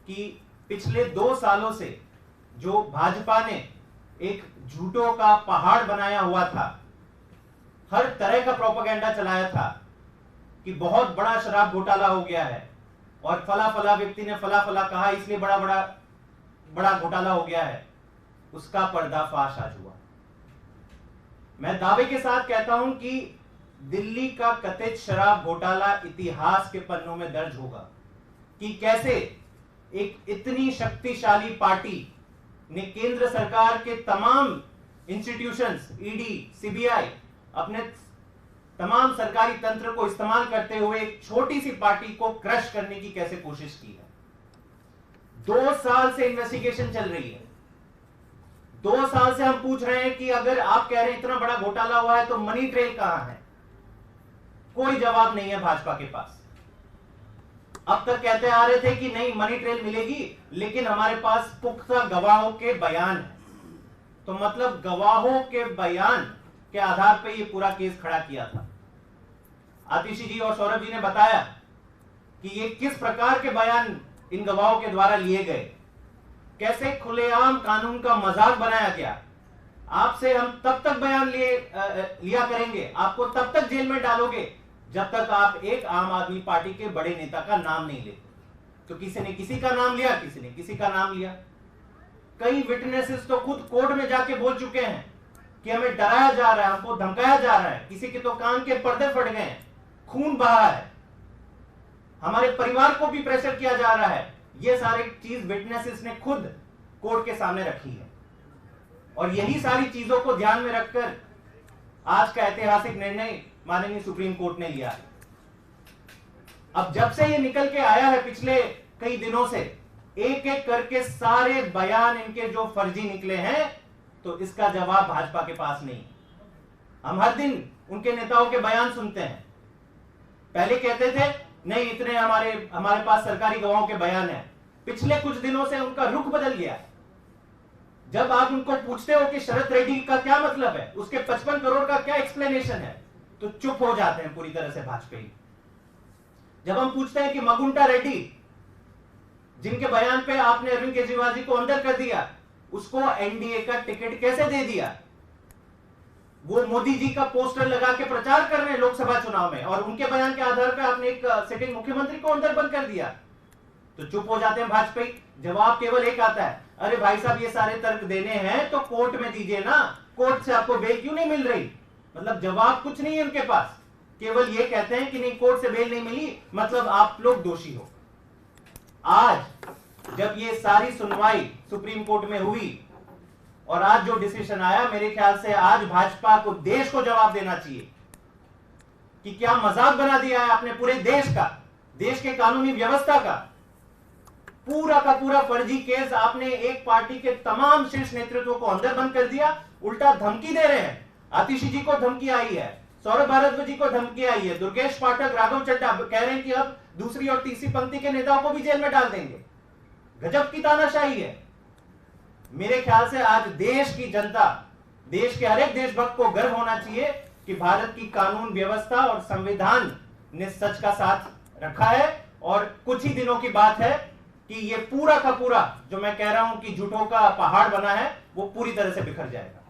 कि पिछले 2 सालों से जो भाजपा ने एक झूठों का पहाड़ बनाया हुआ था, हर तरह का प्रोपेगेंडा चलाया था कि बहुत बड़ा शराब घोटाला हो गया है और फला फला व्यक्ति ने फला फला कहा इसलिए बड़ा घोटाला हो गया है, उसका पर्दाफाश आज हुआ। मैं दावे के साथ कहता हूं कि दिल्ली का कथित शराब घोटाला इतिहास के पन्नों में दर्ज होगा कि कैसे एक इतनी शक्तिशाली पार्टी ने केंद्र सरकार के तमाम इंस्टीट्यूशंस, ईडी, सीबीआई, अपने तमाम सरकारी तंत्र को इस्तेमाल करते हुए एक छोटी सी पार्टी को क्रश करने की कैसे कोशिश की है। 2 साल से इन्वेस्टिगेशन चल रही है। 2 साल से हम पूछ रहे हैं कि अगर आप कह रहे हैं इतना बड़ा घोटाला हुआ है तो मनी ट्रेल कहां है? कोई जवाब नहीं है भाजपा के पास। अब तक कहते आ रहे थे कि नहीं मनी ट्रेल मिलेगी, लेकिन हमारे पास पुख्ता गवाहों के बयान है। तो मतलब गवाहों के बयान के आधार पर यह पूरा केस खड़ा किया था। आतिशी जी और सौरभ जी ने बताया कि ये किस प्रकार के बयान इन गवाहों के द्वारा लिए गए, कैसे खुलेआम कानून का मजाक बनाया गया। आपसे हम तब तक बयान लिया करेंगे, आपको तब तक जेल में डालोगे जब तक आप एक आम आदमी पार्टी के बड़े नेता का नाम नहीं लेते। तो किसी ने किसी का नाम लिया, किसी ने किसी का नाम लिया। कई विटनेसेस तो खुद कोर्ट में जाके बोल चुके हैं कि हमें डराया जा रहा है, हमको धमकाया जा रहा है, किसी के तो कान के पर्दे फट गए हैं, खून बहा है, हमारे परिवार को भी प्रेशर किया जा रहा है। ये सारी चीज विटनेसेस ने खुद कोर्ट के सामने रखी है। और यही सारी चीजों को ध्यान में रखकर आज का ऐतिहासिक निर्णय माननीय सुप्रीम कोर्ट ने लिया है। अब जब से ये निकल के आया है पिछले कई दिनों से, एक एक करके सारे बयान इनके जो फर्जी निकले हैं, तो इसका जवाब भाजपा के पास नहीं। हम हर दिन उनके नेताओं के बयान सुनते हैं। पहले कहते थे नहीं इतने हमारे पास सरकारी गवाहों के बयान है। पिछले कुछ दिनों से उनका रुख बदल गया। जब आप उनको पूछते हो कि शरद रेड्डी का क्या मतलब है, उसके 55 करोड़ का क्या एक्सप्लेनेशन है, तो चुप हो जाते हैं पूरी तरह से भाजपा। जब हम पूछते हैं कि मगुंटा रेड्डी, जिनके बयान पे आपने अरविंद केजरीवाल जी को अंदर कर दिया, उसको एनडीए का टिकट कैसे दे दिया, वो मोदी जी का पोस्टर लगा के प्रचार कर रहे हैं लोकसभा चुनाव में, और उनके बयान के आधार पर आपने एक सिटिंग मुख्यमंत्री को अंदर बंद कर दिया, तो चुप हो जाते हैं भाजपा। जवाब केवल एक आता है, अरे भाई साहब ये सारे तर्क देने हैं तो कोर्ट में दीजिए ना, कोर्ट से आपको बेल क्यों नहीं मिल रही? मतलब जवाब कुछ नहीं है उनके पास, केवल ये कहते हैं कि नहीं कोर्ट से बेल नहीं मिली मतलब आप लोग दोषी हो। आज जब ये सारी सुनवाई सुप्रीम कोर्ट में हुई और आज जो डिसीजन आया, मेरे ख्याल से आज भाजपा को, देश को जवाब देना चाहिए कि क्या मजाक बना दिया है आपने पूरे देश का, देश के कानूनी व्यवस्था का। पूरा का पूरा फर्जी केस आपने एक पार्टी के तमाम शीर्ष नेतृत्व को अंदर बंद कर दिया, उल्टा धमकी दे रहे हैं। आतिशी जी को धमकी आई है, सौरभ भारद्वाज जी को धमकी आई है, दुर्गेश पाठक, राघव चड्ढा कह रहे हैं कि अब दूसरी और तीसरी पंक्ति के नेताओं को भी जेल में डाल देंगे। गजब की तानाशाही है। मेरे ख्याल से आज देश की जनता, देश के हर एक देशभक्त को गर्व होना चाहिए कि भारत की कानून व्यवस्था और संविधान ने सच का साथ रखा है। और कुछ ही दिनों की बात है कि ये पूरा का पूरा जो मैं कह रहा हूं कि झूठों का पहाड़ बना है, वो पूरी तरह से बिखर जाएगा।